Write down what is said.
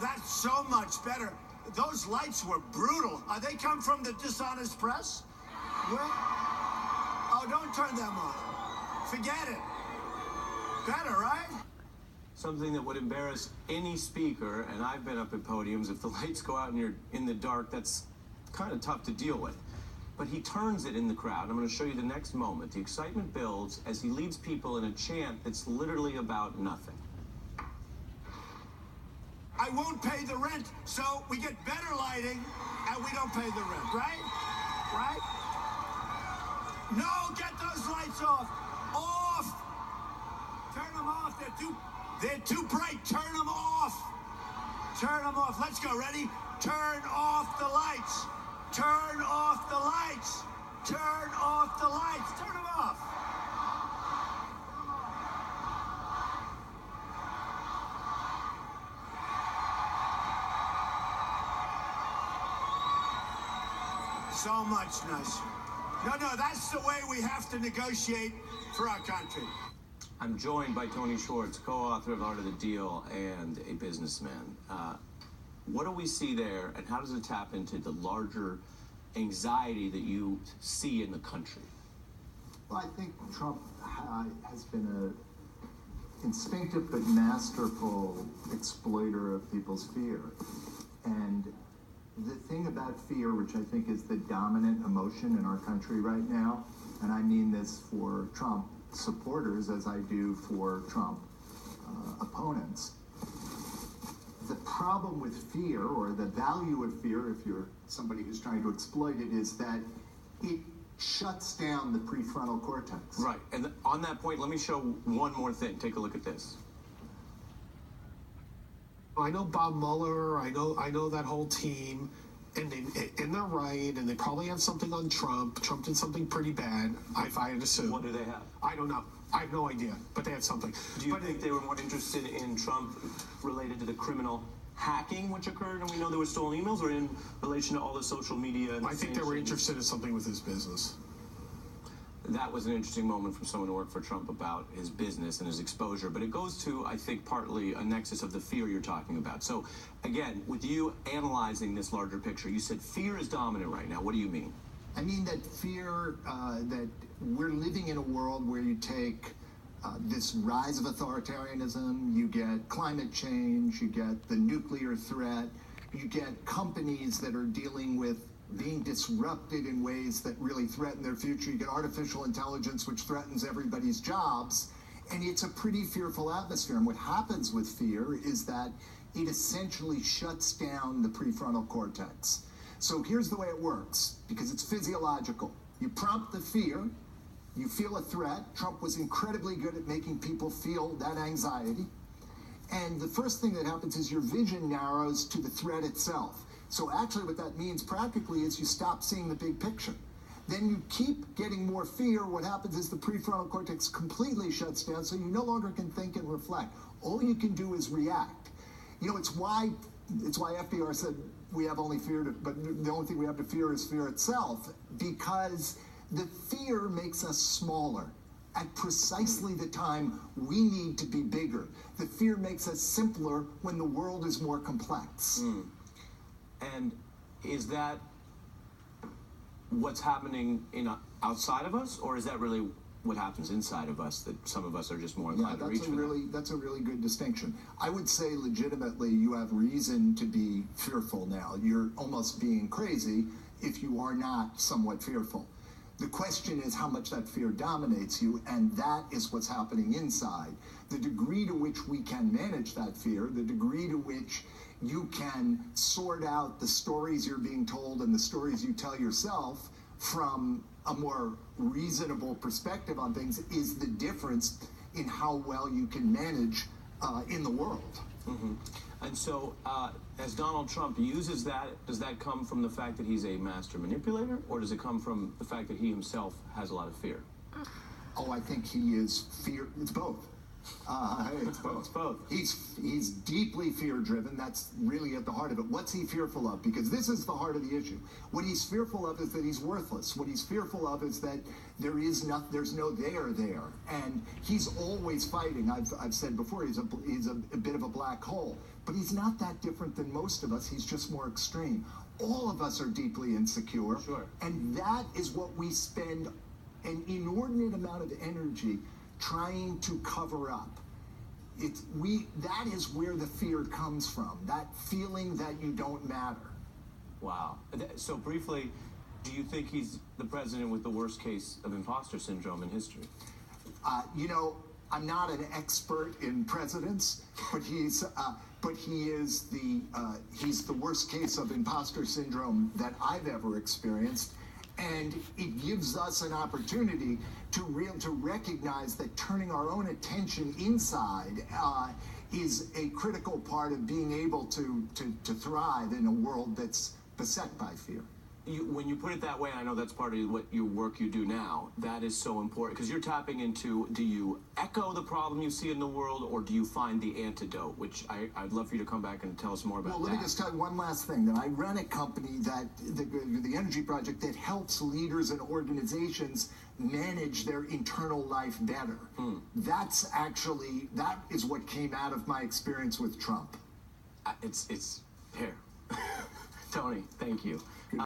that's so much better. Those lights were brutal. They come from the dishonest press? Where? Oh, don't turn them on. Forget it. Better, right? Something that would embarrass any speaker, and I've been up at podiums, if the lights go out and you're in the dark, that's kind of tough to deal with. But he turns it in the crowd. I'm going to show you the next moment. The excitement builds as he leads people in a chant that's literally about nothing. I won't pay the rent, so we get better lighting, and we don't pay the rent, right? Right? No, get those lights off. Off! Turn them off. They're too bright. Turn them off. Turn them off. Let's go. Ready? Turn off the lights. Turn off the lights. Turn off the lights. Turn them off. So much nicer. No, that's the way we have to negotiate for our country. I'm joined by Tony Schwartz, co-author of Art of the Deal and a businessman. What do we see there, and how does it tap into the larger anxiety that you see in the country? Well, I think Trump has been an instinctive but masterful exploiter of people's fear. And the thing about fear, which I think is the dominant emotion in our country right now, and I mean this for Trump supporters as I do for Trump opponents, the problem with fear, or the value of fear, if you're somebody who's trying to exploit it, is that it shuts down the prefrontal cortex. Right, and on that point, let me show one more thing. Take a look at this. I know Bob Mueller, I know that whole team, and they're right, and they probably have something on Trump. Trump did something pretty bad, if I had assumed. What do they have? I don't know. I have no idea, but they have something. Do you think they were more interested in Trump related to the criminal hacking which occurred, and we know there were stolen emails, or in relation to all the social media? And I think they were interested in something with his business. That was an interesting moment from someone who worked for Trump about his business and his exposure, but it goes to, I think, partly a nexus of the fear you're talking about. So, again, with you analyzing this larger picture, you said fear is dominant right now. What do you mean? I mean that fear, that we're living in a world where you take this rise of authoritarianism, you get climate change, you get the nuclear threat, you get companies that are dealing with being disrupted in ways that really threaten their future. You get artificial intelligence, which threatens everybody's jobs, and it's a pretty fearful atmosphere. And what happens with fear is that it essentially shuts down the prefrontal cortex. So here's the way it works, because it's physiological. You prompt the fear, you feel a threat. Trump was incredibly good at making people feel that anxiety. And the first thing that happens is your vision narrows to the threat itself. So actually what that means practically is you stop seeing the big picture. Then you keep getting more fear. What happens is the prefrontal cortex completely shuts down, so you no longer can think and reflect. All you can do is react. You know, it's why FDR said we have only fear, but the only thing we have to fear is fear itself, because the fear makes us smaller at precisely the time we need to be bigger. The fear makes us simpler when the world is more complex. And is that what's happening outside of us, or is that really what happens inside of us, that some of us are just more inclined to reach for that? That's a really good distinction. I would say legitimately you have reason to be fearful now. You're almost being crazy if you are not somewhat fearful. The question is how much that fear dominates you, and that is what's happening inside. The degree to which we can manage that fear, the degree to which you can sort out the stories you're being told and the stories you tell yourself from a more reasonable perspective on things, is the difference in how well you can manage in the world. Mm-hmm. And so, as Donald Trump uses that, does that come from the fact that he's a master manipulator, or does it come from the fact that he himself has a lot of fear? Oh, I think he is fear. It's both. It's both. It's both. He's deeply fear-driven. That's really at the heart of it. What's he fearful of? Because this is the heart of the issue. What he's fearful of is that he's worthless. What he's fearful of is that there's no there, and he's always fighting. I've said before, he's a bit of a black hole, but he's not that different than most of us. He's just more extreme. All of us are deeply insecure, Sure. and that is what we spend an inordinate amount of energy trying to cover up. That is where the fear comes from, that feeling that you don't matter. Wow. So briefly, do you think he's the president with the worst case of imposter syndrome in history? I'm not an expert in presidents, but he's the worst case of imposter syndrome that I've ever experienced. And it gives us an opportunity to recognize that turning our own attention inside is a critical part of being able to thrive in a world that's beset by fear. When you put it that way, I know that's part of what your work you do now. That is so important because you're tapping into, do you echo the problem you see in the world or do you find the antidote, which I'd love for you to come back and tell us more about that. Well, let me just tell you one last thing. That I run a company that, the Energy Project, that helps leaders and organizations manage their internal life better. That is what came out of my experience with Trump. It's fair. Tony, thank you.